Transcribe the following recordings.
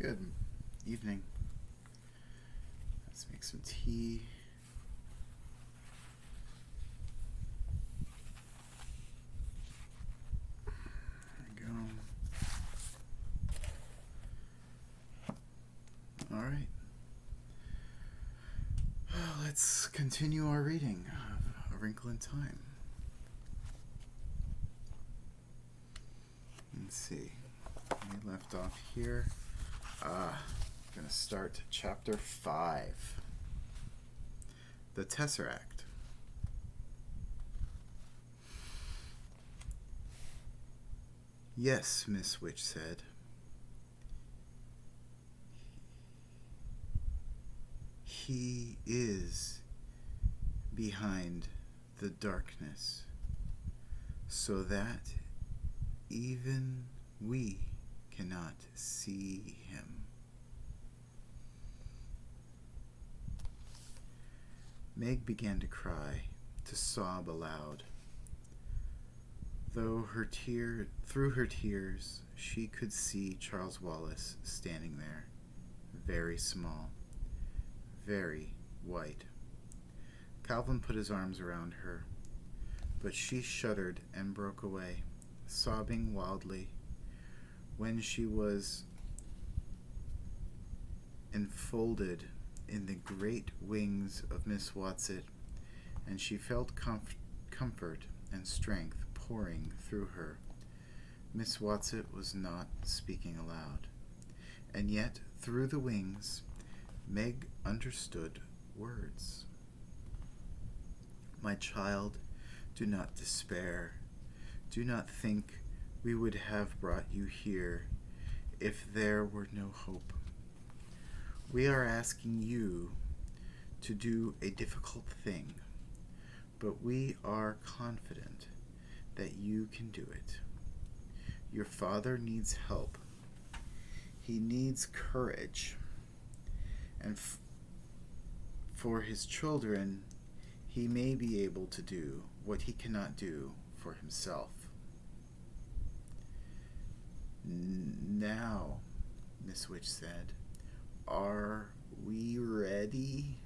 Good evening. Let's make some tea. There we go. All right. Let's continue our reading of A Wrinkle in Time. Let's see. We left off here. I'm going to start chapter 5. The Tesseract. Yes, Miss Witch said. He is behind the darkness, so that even we cannot see him. Meg began to cry, to sob aloud. Through her tears, she could see Charles Wallace standing there, very small, very white. Calvin put his arms around her, but she shuddered and broke away, sobbing wildly. When she was enfolded in the great wings of Miss Watson, and she felt comfort and strength pouring through her. Miss Watson was not speaking aloud, and yet through the wings Meg understood words. My child, do not despair. Do not think we would have brought you here if there were no hope. We are asking you to do a difficult thing, but we are confident that you can do it. Your father needs help. He needs courage. And for his children, he may be able to do what he cannot do for himself. Now, Miss Witch said, are we ready?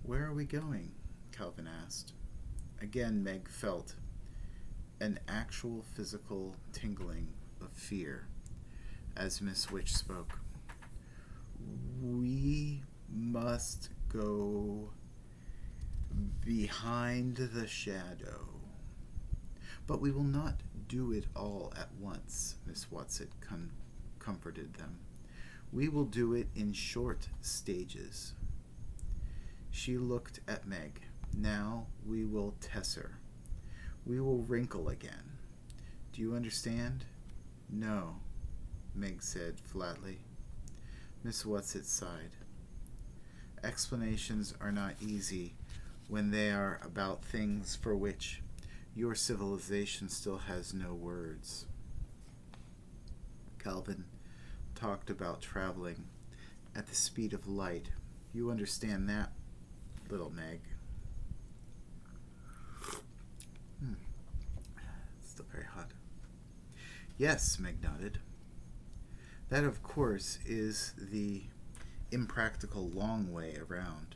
Where are we going? Calvin asked. Again, Meg felt an actual physical tingling of fear as Miss Witch spoke. We must go behind the shadow. But we will not do it all at once, Miss Watson comforted them. We will do it in short stages. She looked at Meg. Now we will tesser. We will wrinkle again. Do you understand? No, Meg said flatly. Miss Watson sighed. Explanations are not easy when they are about things for which your civilization still has no words. Calvin talked about traveling at the speed of light. You understand that, little Meg? It's still very hot. Yes, Meg nodded. That, of course, is the impractical long way around.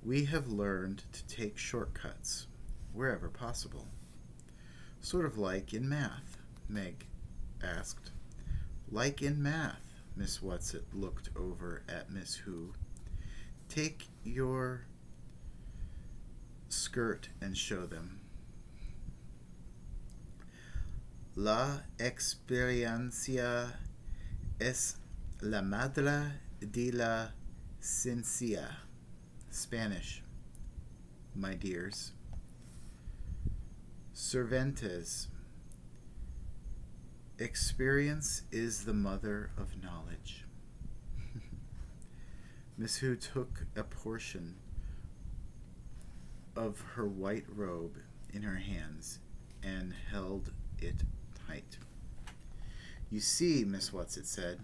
We have learned to take shortcuts wherever possible. Sort of like in math, Meg asked. Like in math, Miss Watson looked over at Miss Who. Take your skirt and show them. La experiencia es la madre de la ciencia. Spanish, my dears. Cervantes. Experience is the mother of knowledge. Miss Who took a portion of her white robe in her hands and held it tight. You see, Miss Watson said,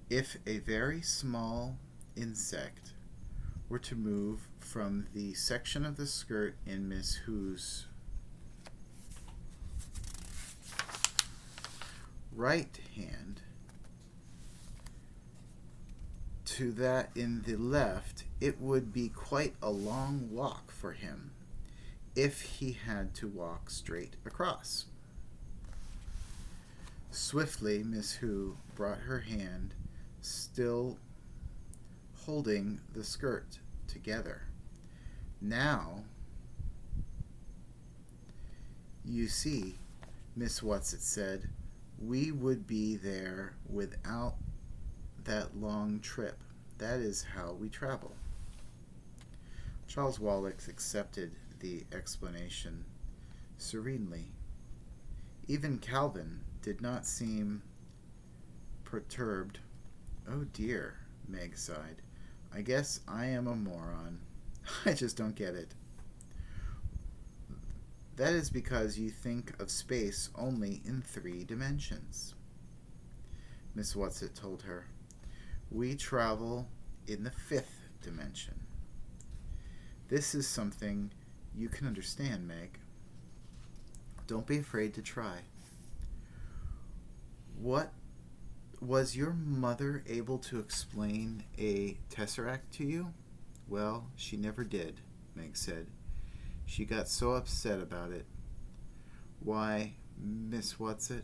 if a very small insect were to move from the section of the skirt in Miss Who's right hand to that in the left, it would be quite a long walk for him if he had to walk straight across. Swiftly, Miss Hu brought her hand, still holding the skirt, together. Now, you see, Miss Whatsit said, we would be there without that long trip. That is how we travel. Charles Wallace accepted the explanation serenely. Even Calvin did not seem perturbed. Oh dear, Meg sighed. I guess I am a moron. I just don't get it. That is because you think of space only in 3 dimensions, Miss Whatsit told her. We travel in the 5th dimension. This is something you can understand, Meg. Don't be afraid to try. What was your mother able to explain a Tesseract to you? Well, she never did, Meg said. She got so upset about it. Why, Miss Whatsit?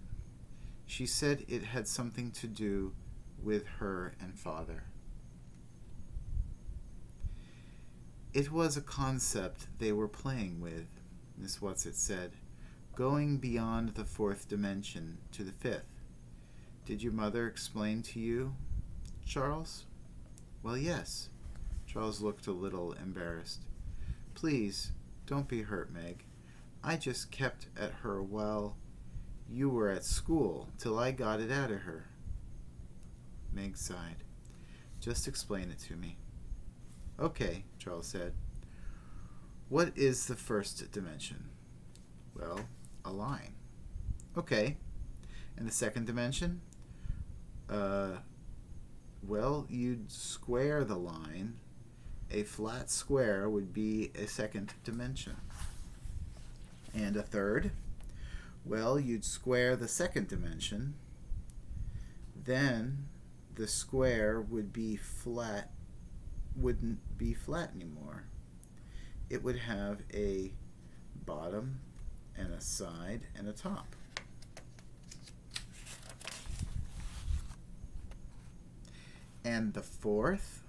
She said it had something to do with her and Father. It was a concept they were playing with, Miss Whatsit said, going beyond the 4th dimension to the 5th. Did your mother explain to you, Charles? Well, yes. Charles looked a little embarrassed. Please, don't be hurt, Meg. I just kept at her while you were at school till I got it out of her. Meg sighed. Just explain it to me. Okay, Charles said. What is the 1st dimension? Well, a line. Okay. And the 2nd dimension? Well, you'd square the line. A flat square would be a 2nd dimension. And a 3rd? Well, you'd square the 2nd dimension. Then the square would be flat, wouldn't be flat anymore. It would have a bottom and a side and a top. And the 4th?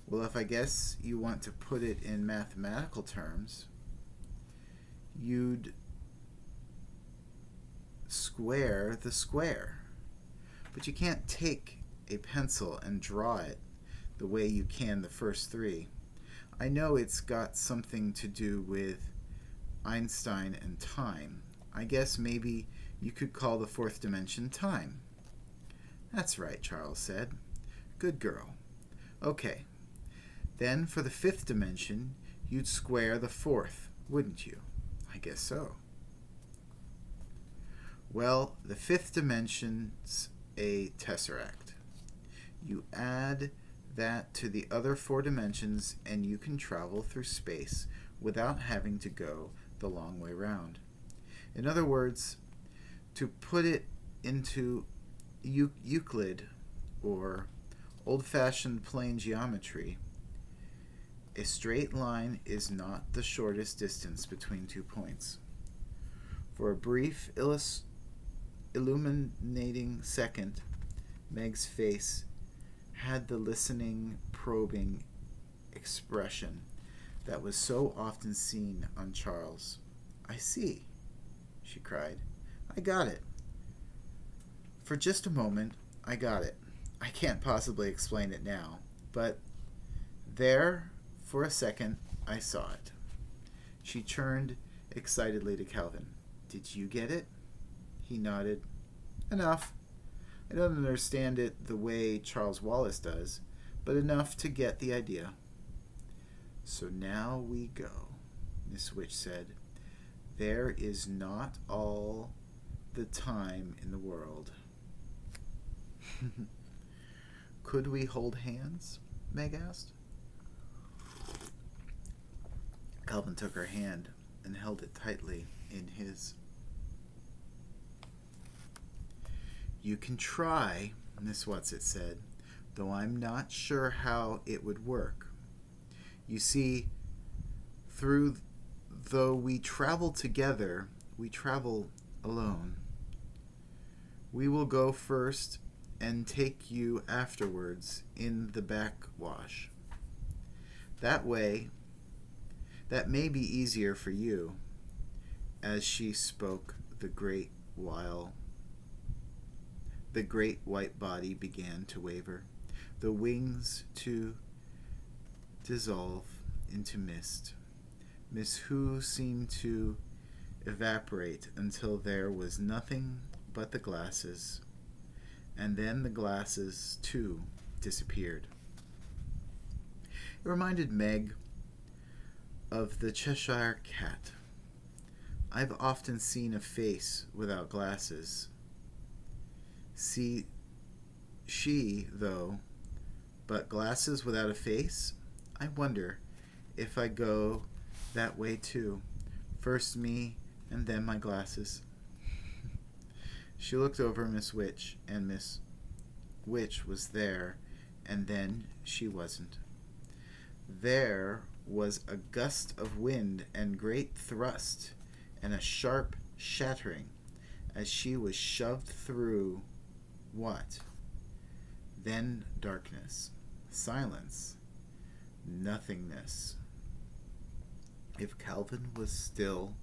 Well, if I guess you want to put it in mathematical terms, you'd square the square. But you can't take a pencil and draw it the way you can the first 3. I know it's got something to do with Einstein and time. I guess maybe you could call the 4th dimension time. That's right, Charles said. Good girl. Okay. Then for the 5th dimension, you'd square the 4th, wouldn't you? I guess so. Well, the 5th dimension's a tesseract. You add that to the other 4 dimensions and you can travel through space without having to go the long way round. In other words, to put it into Euclid or old-fashioned plane geometry, a straight line is not the shortest distance between 2 points. For a brief illuminating second, Meg's face had the listening, probing expression that was so often seen on Charles. I see, she cried. I got it. For just a moment, I got it. I can't possibly explain it now, but there, for a second, I saw it. She turned excitedly to Calvin. Did you get it? He nodded. Enough. I don't understand it the way Charles Wallace does, but enough to get the idea. So now we go, Miss Witch said. There is not all the time in the world. Could we hold hands? Meg asked. Calvin took her hand and held it tightly in his. You can try, Miss Whatsit said, though I'm not sure how it would work. You see, though we travel together, we travel alone. We will go first and take you afterwards in the backwash. That way, that may be easier for you. As she spoke, the great white body began to waver, the wings to dissolve into mist. Miss Who seemed to evaporate until there was nothing but the glasses, and then the glasses, too, disappeared. It reminded Meg of the Cheshire Cat. I've often seen a face without glasses. See, though, but glasses without a face? I wonder if I go that way too. First me, and then my glasses. She looked over Miss Witch, and Miss Witch was there, and then she wasn't. There was a gust of wind and great thrust, and a sharp shattering as she was shoved through what? Then darkness, silence, nothingness. If Calvin was still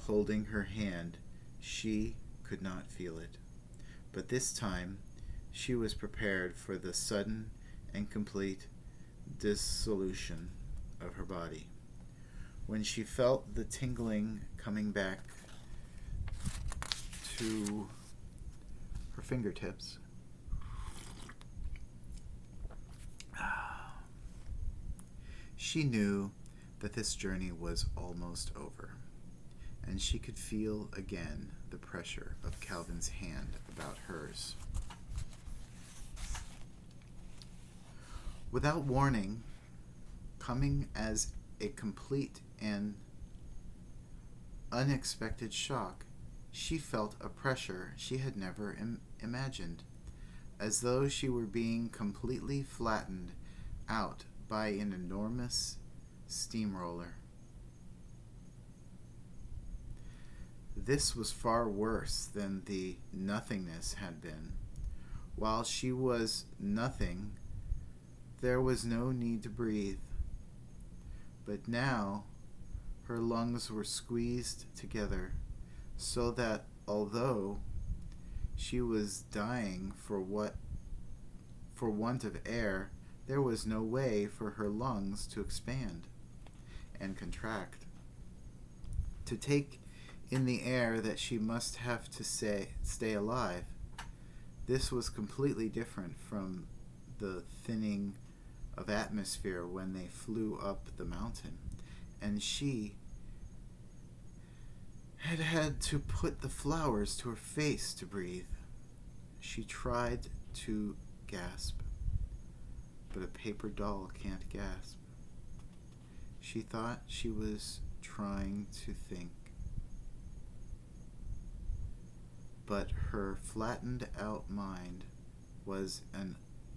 holding her hand, she could not feel it. But this time she was prepared for the sudden and complete dissolution of her body. When she felt the tingling coming back to her fingertips, she knew that this journey was almost over, and she could feel again the pressure of Calvin's hand about hers. Without warning, coming as a complete and unexpected shock, she felt a pressure she had never imagined, as though she were being completely flattened out by an enormous steamroller. This was far worse than the nothingness had been. While she was nothing, there was no need to breathe. But now her lungs were squeezed together, so that although she was dying for want of air, there was no way for her lungs to expand and contract, to take in the air that she must have to stay alive. This was completely different from the thinning of atmosphere when they flew up the mountain, and she had to put the flowers to her face to breathe. She tried to gasp, but a paper doll can't gasp. She thought she was trying to think, but her flattened out mind was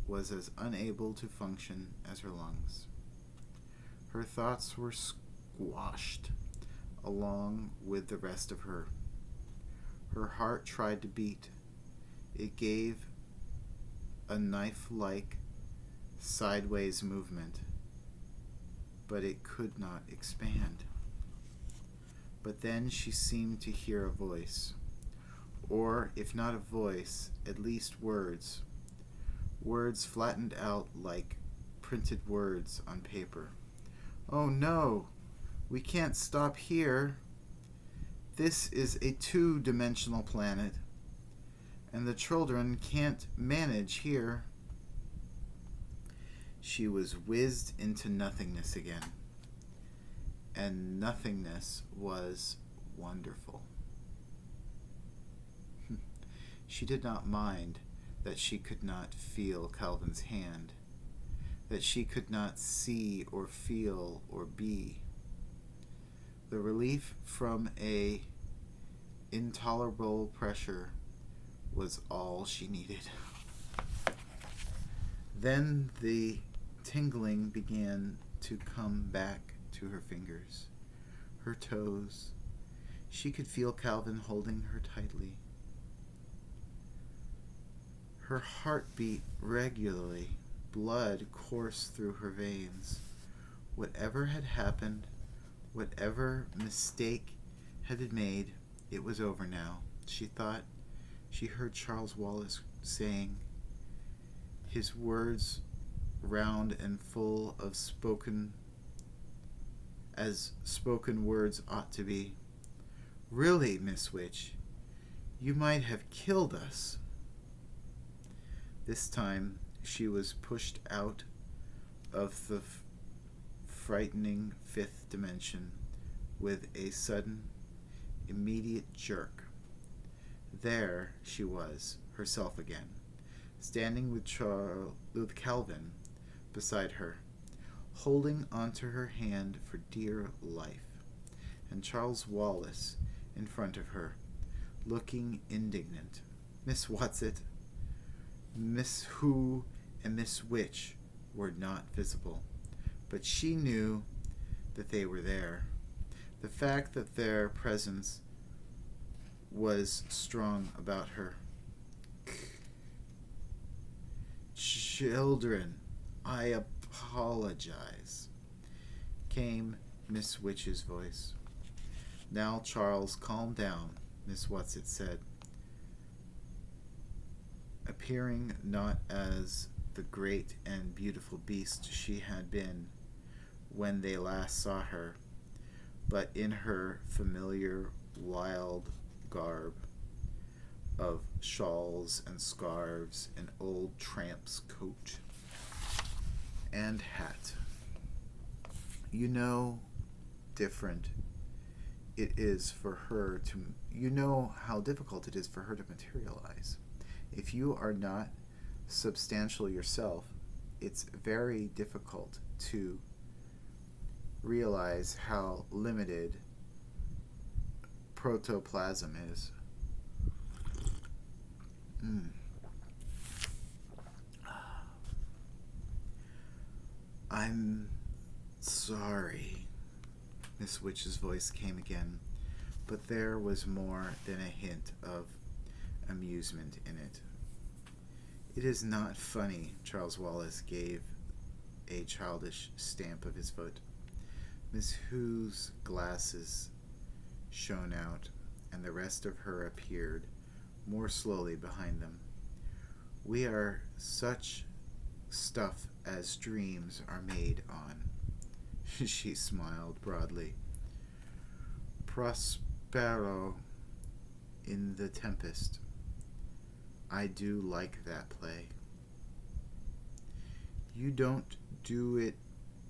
as unable to function as her lungs. Her thoughts were squashed along with the rest of her. Her heart tried to beat. It gave a knife-like sideways movement, but it could not expand. But then she seemed to hear a voice, or if not a voice, at least words. Words flattened out like printed words on paper. "Oh no, we can't stop here. This is a two-dimensional planet, and the children can't manage here." She was whizzed into nothingness again, and nothingness was wonderful. She did not mind that she could not feel Calvin's hand, that she could not see or feel or be. The relief from a intolerable pressure was all she needed. Then the tingling began to come back to her fingers, her toes. She could feel Calvin holding her tightly. Her heart beat regularly. Blood coursed through her veins. Whatever had happened, whatever mistake had been made, it was over now, she thought. She heard Charles Wallace saying, his words round and full of spoken words ought to be. Really, Miss Witch, you might have killed us. This time she was pushed out of the frightening fifth dimension with a sudden, immediate jerk. There she was, herself again, standing with Calvin beside her, holding onto her hand for dear life, and Charles Wallace in front of her, looking indignant. Miss Watson, Miss Who, and Miss Witch were not visible, but she knew that they were there. The fact that their presence was strong about her. Children, I apologize, came Miss Witch's voice. Now, Charles, calm down, Miss Watson said, appearing not as the great and beautiful beast she had been when they last saw her, but in her familiar wild garb of shawls and scarves, an old tramp's coat and hat. You know different it is for her to, you know how difficult it is for her to materialize. If you are not substantial yourself, it's very difficult to realize how limited protoplasm is. I'm sorry, Miss Witch's voice came again, but there was more than a hint of amusement in it. It is not funny, Charles Wallace gave a childish stamp of his foot. Miss Who's glasses shone out, and the rest of her appeared more slowly behind them. We are such stuff as dreams are made on. She smiled broadly. Prospero in the Tempest. I do like that play. You didn't do it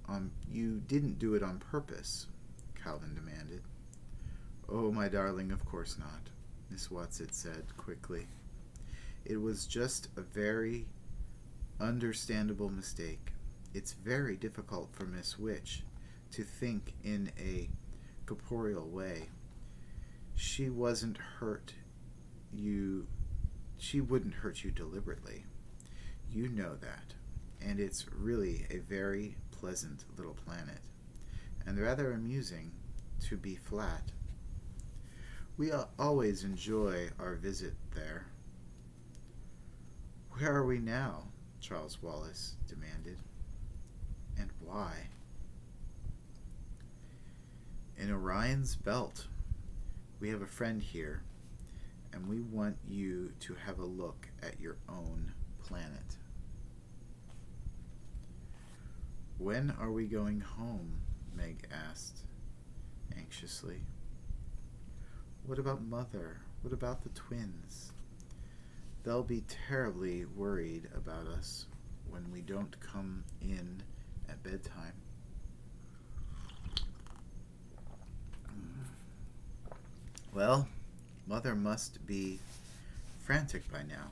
on purpose, Calvin demanded. Oh, my darling, of course not, Miss Watson said quickly. It was just a very understandable mistake. It's very difficult for Miss Witch to think in a corporeal way. She wouldn't hurt you deliberately. You know that. And it's really a very pleasant little planet, and rather amusing to be flat. We always enjoy our visit there. Where are we now? Charles Wallace demanded. And why? In Orion's belt. We have a friend here, and we want you to have a look at your own planet. When are we going home? Meg asked anxiously. What about Mother? What about the twins? They'll be terribly worried about us when we don't come in at bedtime. Well, Mother must be frantic by now.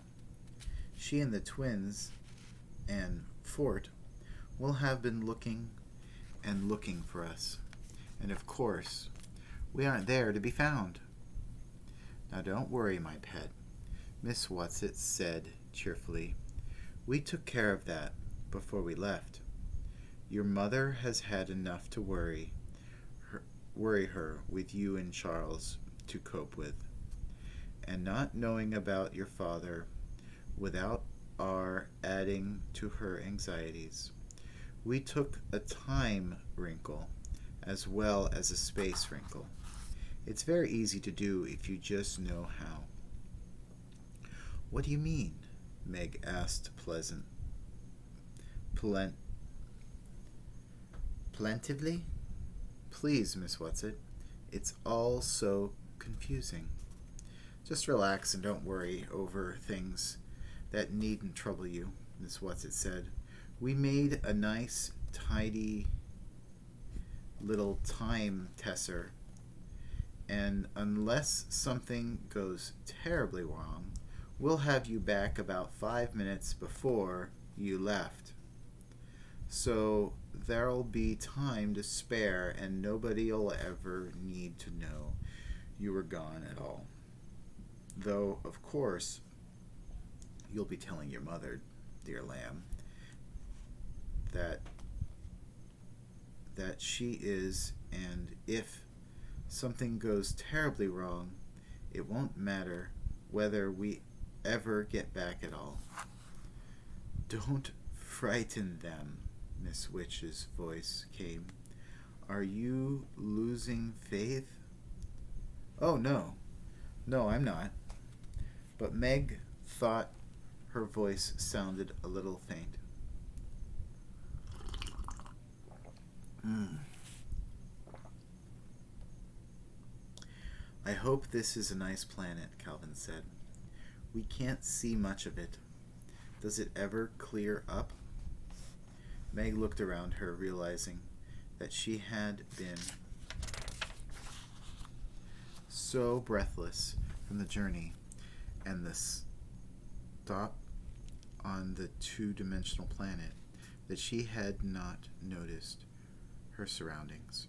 She and the twins and Fort will have been looking and looking for us. And of course, we aren't there to be found. Now don't worry, my pet. Miss Watson said cheerfully. We took care of that before we left. Your mother has had enough to worry her with you and Charles to cope with. And not knowing about your father without our adding to her anxieties. We took a time wrinkle as well as a space wrinkle. It's very easy to do if you just know how. What do you mean? Meg asked plaintively. Please, Miss Watson, it's all so confusing. Just relax and don't worry over things that needn't trouble you, Miss Watson said. We made a nice, tidy little time tesser, and unless something goes terribly wrong, we'll have you back about 5 minutes before you left. So there'll be time to spare, and nobody'll ever need to know you were gone at all. Though, of course, you'll be telling your mother, dear lamb, that she is, and if something goes terribly wrong, it won't matter whether we ever get back at all. Don't frighten them, Miss Witch's voice came. Are you losing faith? Oh, no. No, I'm not. But Meg thought her voice sounded a little faint. I hope this is a nice planet, Calvin said. We can't see much of it. Does it ever clear up? Meg looked around her, realizing that she had been so breathless from the journey and the stop on the two-dimensional planet that she had not noticed her surroundings.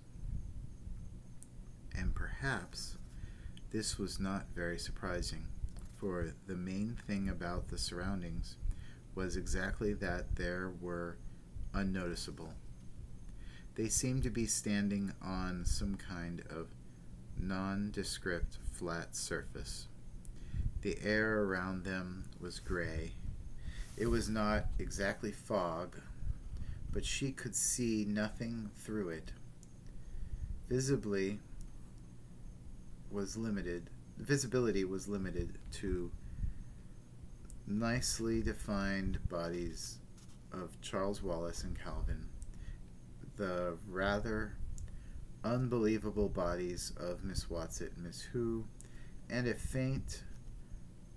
And perhaps this was not very surprising, for the main thing about the surroundings was exactly that they were unnoticeable. They seemed to be standing on some kind of nondescript flat surface. The air around them was gray. It was not exactly fog, but she could see nothing through it. Visibility was limited to nicely defined bodies of Charles Wallace and Calvin, the rather unbelievable bodies of Miss Watson, Miss Who, and a faint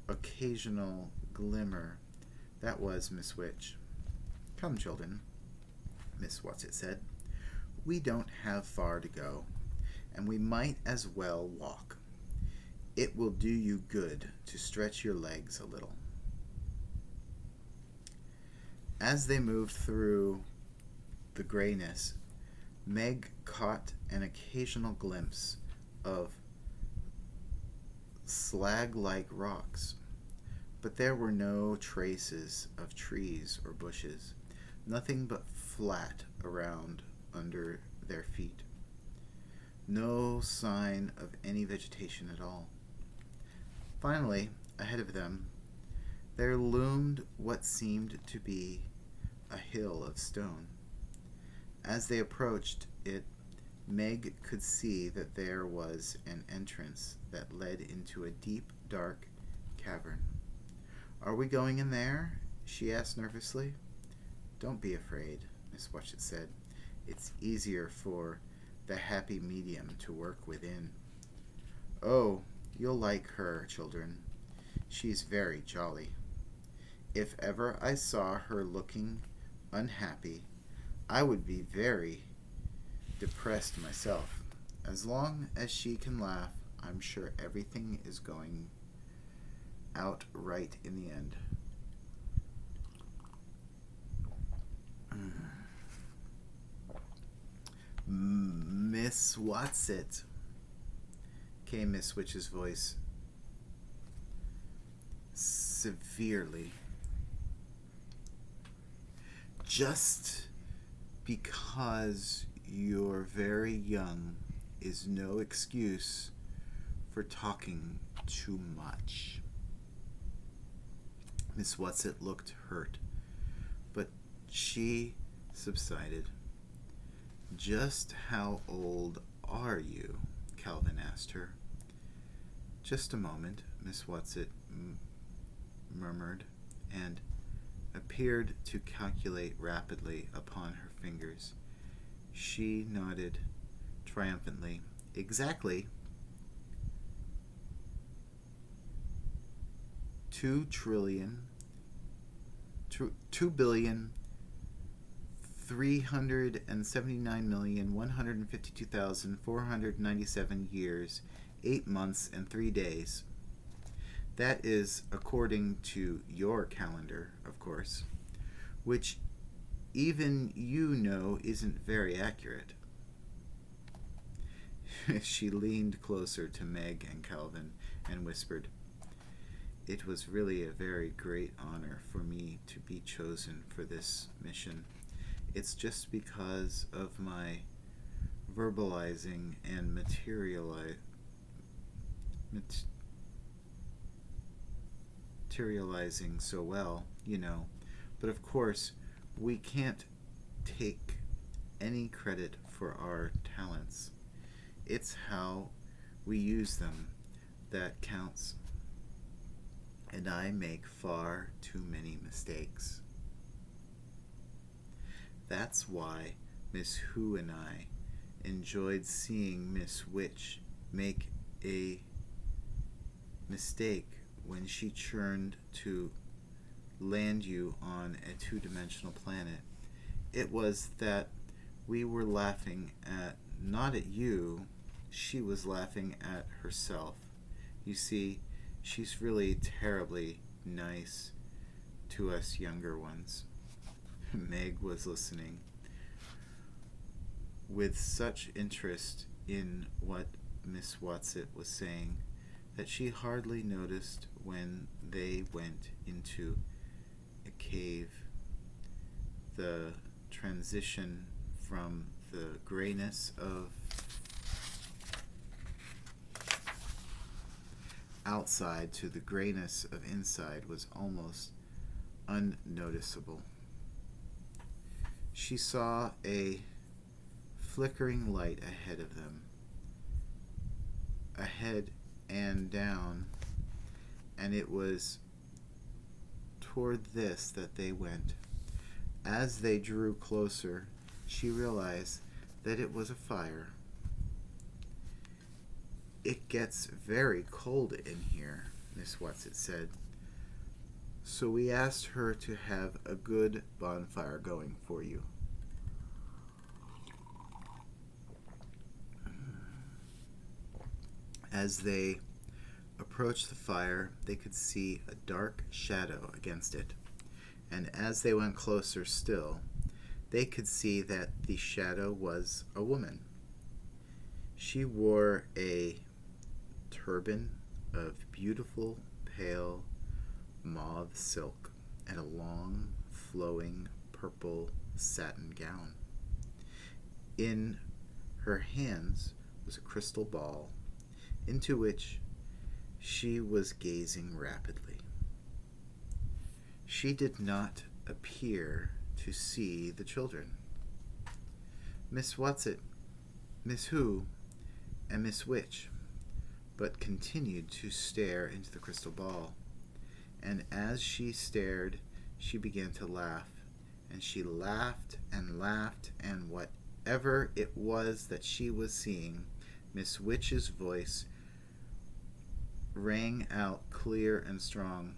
occasional glimmer that was Miss Witch. Come, children, Miss Watson said. We don't have far to go, and we might as well walk. It will do you good to stretch your legs a little. As they moved through the grayness, Meg caught an occasional glimpse of slag-like rocks, but there were no traces of trees or bushes, nothing but flat around under their feet. No sign of any vegetation at all. Finally, ahead of them, there loomed what seemed to be a hill of stone. As they approached it, Meg could see that there was an entrance that led into a deep, dark cavern. Are we going in there? She asked nervously. Don't be afraid, Miss Watson said. It's easier for the happy medium to work within. Oh, you'll like her, children. She's very jolly. If ever I saw her looking unhappy, I would be very depressed myself. As long as she can laugh, I'm sure everything is going out right in the end. Miss Watson, came Miss Witch's voice. severely. Just because you're very young is no excuse for talking too much. Miss Whatsit looked hurt, but she subsided. Just how old are you? Calvin asked her. Just a moment, Miss Whatsit murmured, and appeared to calculate rapidly upon her fingers. She nodded triumphantly. Exactly. 2,379,152,497 years, 8 months, and 3 days. That is according to your calendar, of course, which even you know isn't very accurate. She leaned closer to Meg and Calvin and whispered, "It was really a very great honor for me to be chosen for this mission. It's just because of my verbalizing and materializing so well, you know. But of course, we can't take any credit for our talents. It's how we use them that counts. And I make far too many mistakes. That's why Miss Who and I enjoyed seeing Miss Witch make a mistake when she churned to land you on a two-dimensional planet. It was that we were laughing at, not at you, she was laughing at herself. You see, she's really terribly nice to us younger ones." Meg was listening with such interest in what Miss Whatsit was saying that she hardly noticed when they went into a cave. The transition from the grayness of outside to the grayness of inside was almost unnoticeable. She saw a flickering light ahead of them, ahead and down, and it was toward this that they went. As they drew closer, she realized that it was a fire. "It gets very cold in here," Miss Whatsit said. "So we asked her to have a good bonfire going for you." As they approached the fire, they could see a dark shadow against it, and as they went closer still, they could see that the shadow was a woman. She wore a turban of beautiful pale mauve silk and a long, flowing purple satin gown. In her hands was a crystal ball, into which she was gazing rapidly. She did not appear to see the children. Miss Whatsit, Miss Who, and Miss Witch, but continued to stare into the crystal ball. And as she stared, she began to laugh, and she laughed, and whatever it was that she was seeing, Miss Witch's voice rang out clear and strong,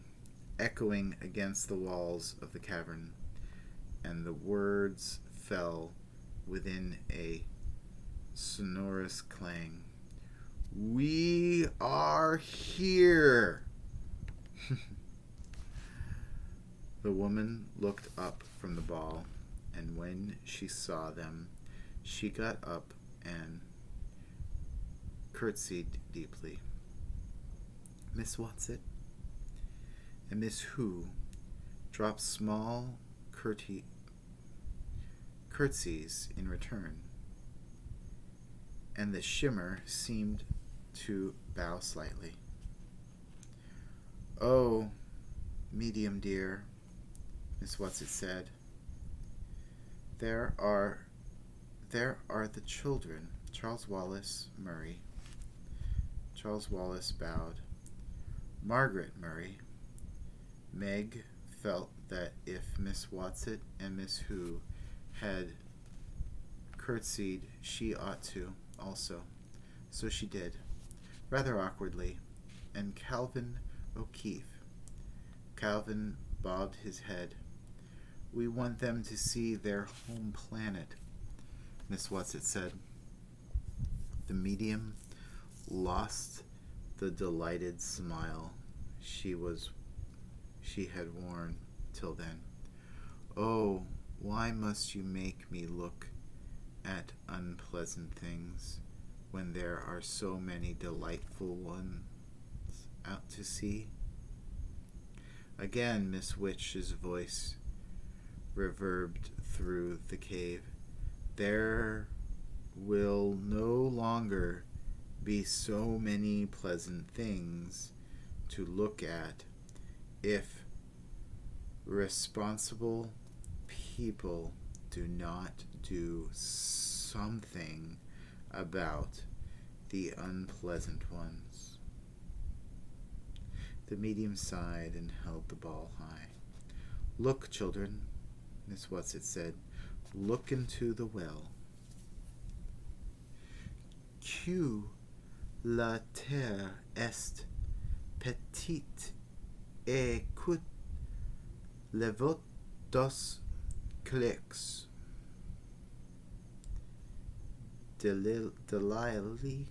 echoing against the walls of the cavern, and the words fell within a sonorous clang. "We are here!" The woman looked up from the ball, and when she saw them, she got up and curtsied deeply. "Miss Whatsit and Miss Who dropped small curtsies in return, and the shimmer seemed to bow slightly. "Oh, medium dear," Miss Whatsit said, There are the children, Charles Wallace Murray." Charles Wallace bowed. "Margaret Murray." Meg felt that if Miss Whatsit and Miss Who had curtsied, she ought to also. So she did, rather awkwardly, and Calvin O'Keefe. Calvin bobbed his head. "We want them to see their home planet," Miss Whatsit said. The medium lost the delighted smile she had worn till then. "Oh, why must you make me look at unpleasant things when there are so many delightful ones out to sea?" Again Miss Witch's voice reverbed through the cave. "There will no longer be so many pleasant things to look at if responsible people do not do something about the unpleasant ones." The medium sighed and held the ball high. "Look, children," Miss Whatsit said. "Look into the well." "Que la terre est petite et que les votes clics Delily.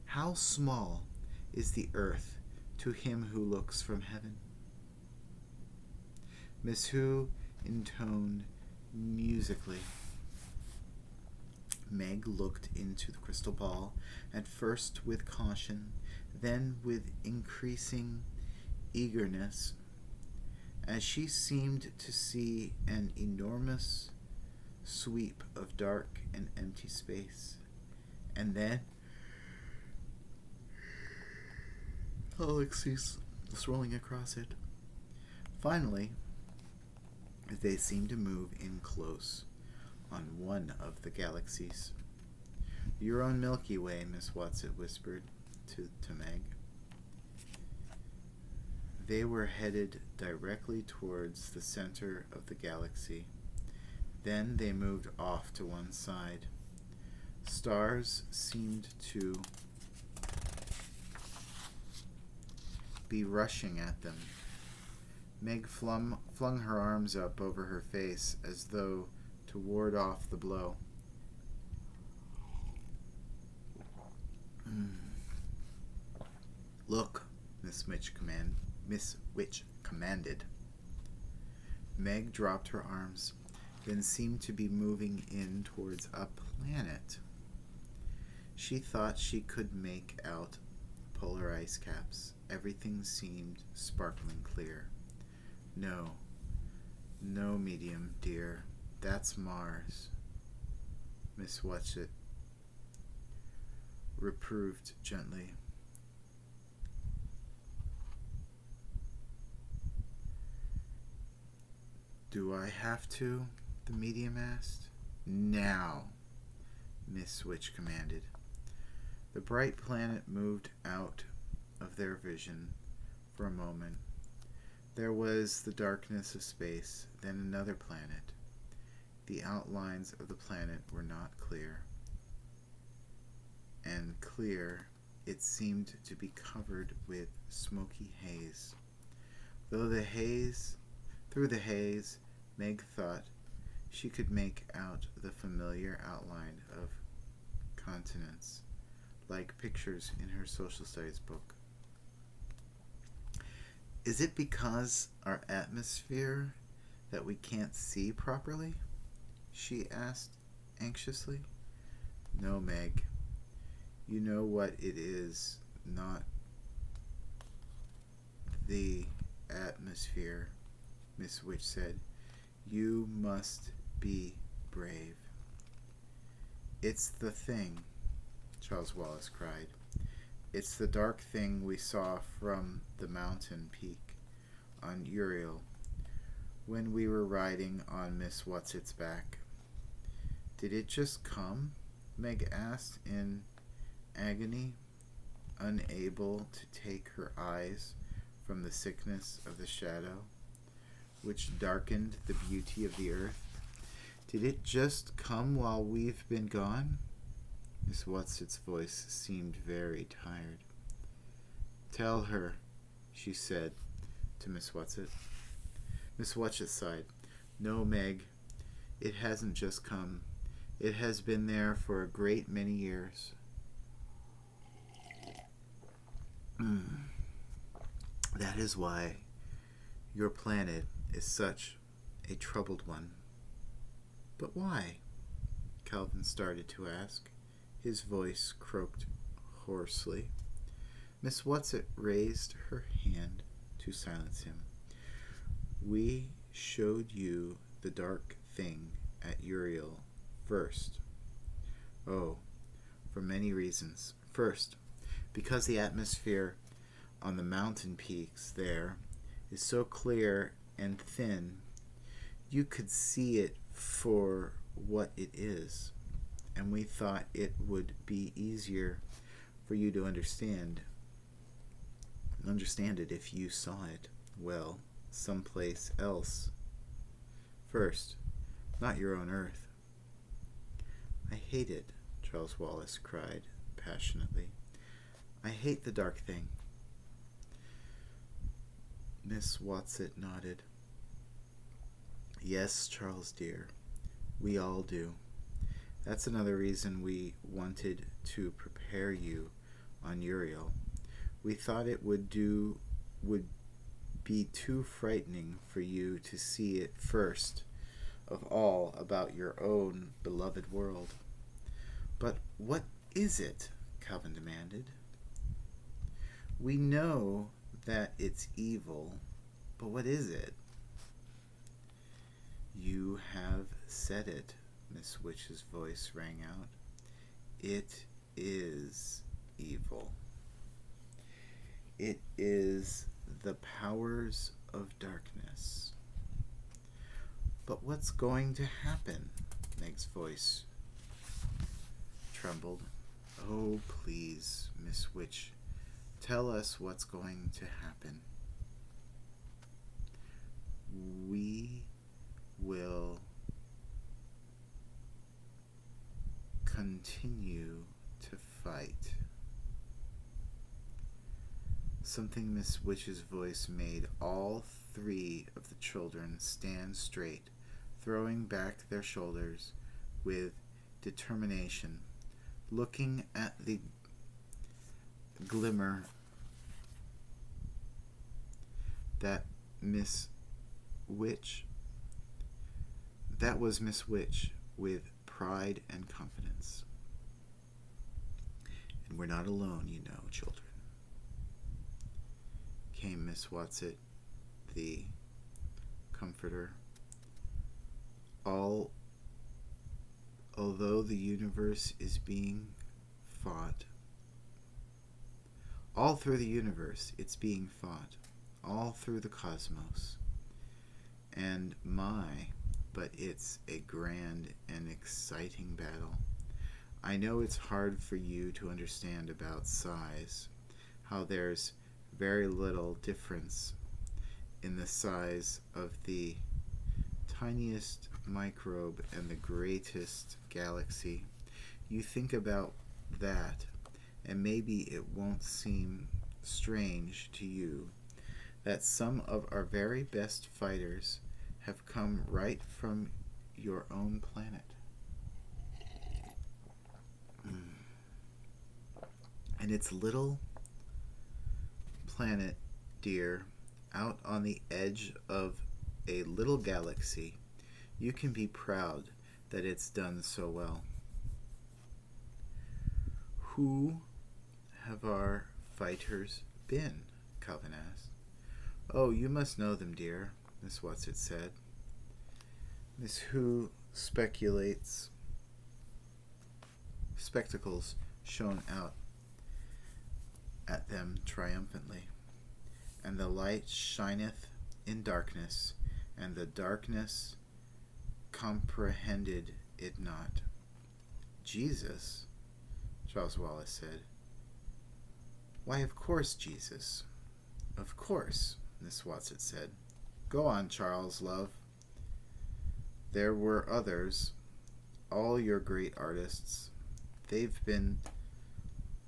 How small is the earth to him who looks from heaven." Miss Who intoned musically. Meg looked into the crystal ball, at first with caution, then with increasing eagerness, as she seemed to see an enormous sweep of dark and empty space, and then galaxies swirling across it. Finally, they seemed to move in close on one of the galaxies. "Your own Milky Way," Miss Whatsit whispered to Meg. They were headed directly towards the center of the galaxy. Then they moved off to one side. Stars seemed to be rushing at them. Meg flung her arms up over her face as though to ward off the blow. "Look," Miss Witch commanded. Meg dropped her arms, then seemed to be moving in towards a planet. She thought she could make out polar ice caps. Everything seemed sparkling clear. No, medium dear, that's Mars," Miss Whatsit reproved gently. "Do I have to?" the medium asked. "Now," Miss Witch commanded. The bright planet moved out of their vision for a moment. There was the darkness of space, then another planet. The outlines of the planet were not clear. And clear, it seemed to be covered with smoky haze. Through the haze, Meg thought she could make out the familiar outline of continents, like pictures in her social studies book. "Is it because our atmosphere that we can't see properly?" she asked anxiously. "No, Meg. You know what it is, not the atmosphere, Miss Witch said. You must be brave. It's the thing, Charles Wallace cried. It's the dark thing we saw from the mountain peak on Uriel when we were riding on Miss Whatsit's back. Did it just come? Meg asked in agony, unable to take her eyes from the sickness of the shadow, which darkened the beauty of the earth. Did it just come while we've been gone? Miss Whatsit's voice seemed very tired. Tell her, she said to Miss Whatsit. Miss Whatsit sighed. No, Meg, it hasn't just come. It has been there for a great many years. That is why your planet is such a troubled one. But why? Calvin started to ask. His voice croaked hoarsely. Miss Whatsit raised her hand to silence him. We showed you the dark thing at Uriel first. Oh, for many reasons. First, because the atmosphere on the mountain peaks there is so clear and thin, you could see it for what it is, and we thought it would be easier for you to understand it if you saw it, well, someplace else. First, not your own Earth. I hate it, Charles Wallace cried passionately. I hate the dark thing. Miss Whatsit nodded. Yes, Charles dear, we all do. That's another reason we wanted to prepare you on Uriel. We thought it would be too frightening for you to see it first of all about your own beloved world. But what is it? Calvin demanded. We know that it's evil, but what is it? You have said it, Miss Witch's voice rang out. It is evil. It is the powers of darkness. But what's going to happen? Meg's voice trembled. Oh, please, Miss Witch, tell us what's going to happen. We will continue to fight. Something Miss Witch's voice made all three of the children stand straight, throwing back their shoulders with determination, looking at the glimmer that was Miss Witch with pride and confidence. And we're not alone, you know, children. Came Miss Whatsit, the comforter. Although the universe is being fought, all through the universe it's being fought, all through the cosmos. And but it's a grand and exciting battle. I know it's hard for you to understand about size, how there's very little difference in the size of the tiniest microbe and the greatest galaxy. You think about that, and maybe it won't seem strange to you that some of our very best fighters have come right from your own planet. And its little planet, dear, out on the edge of a little galaxy, you can be proud that it's done so well. Who have our fighters been? Calvin asked. Oh, you must know them, dear, Miss Whatsit said. Miss Who speculates. Spectacles shone out at them triumphantly. And the light shineth in darkness, and the darkness comprehended it not. Jesus? Charles Wallace said. Why, of course, Jesus. Of course, Miss Whatsit said. Go on, Charles, love. There were others, all your great artists. They've been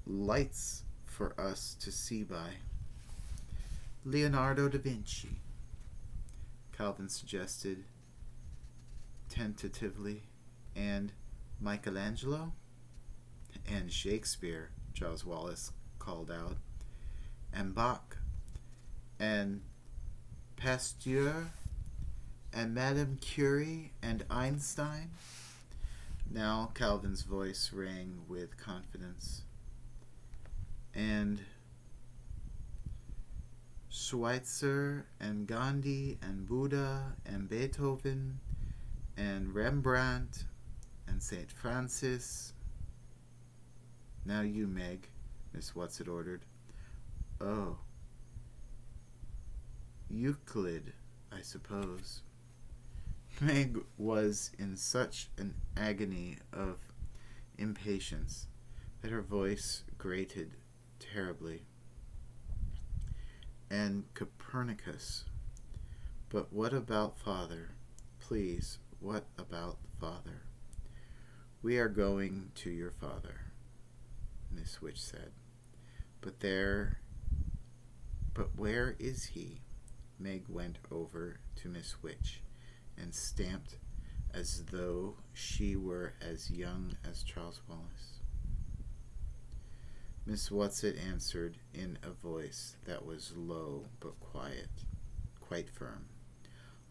lights for us to see by. Leonardo da Vinci, Calvin suggested tentatively, and Michelangelo? And Shakespeare, Charles Wallace called out, and Bach, and Pasteur, and Madame Curie, and Einstein. Now Calvin's voice rang with confidence. And Schweitzer, and Gandhi, and Buddha, and Beethoven, and Rembrandt, and St. Francis. Now you, Meg, Miss Whatsit ordered. Oh. Euclid, I suppose. Meg was in such an agony of impatience that her voice grated terribly. And Copernicus. But what about Father? Please, what about Father? We are going to your father, Miss Witch said. But where is he? Meg went over to Miss Witch and stamped as though she were as young as Charles Wallace. Miss Whatsit answered in a voice that was low but quiet, quite firm.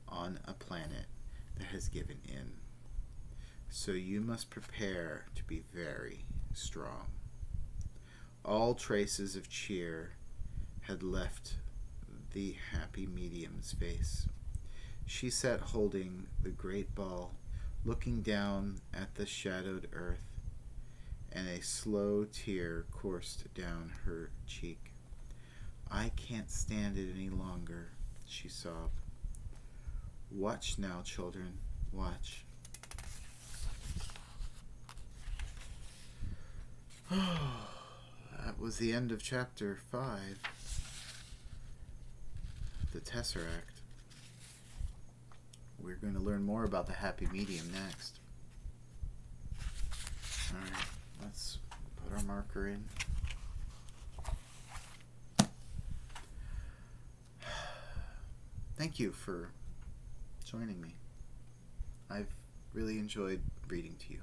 On a planet that has given in. So you must prepare to be very strong. All traces of cheer had left the happy medium's face. She sat holding the great ball, looking down at the shadowed earth, and a slow tear coursed down her cheek. I can't stand it any longer, she sobbed. Watch now, children, watch. That was the end of chapter 5, the Tesseract. We're going to learn more about the happy medium next. Alright, let's put our marker in. Thank you for joining me. I've really enjoyed reading to you.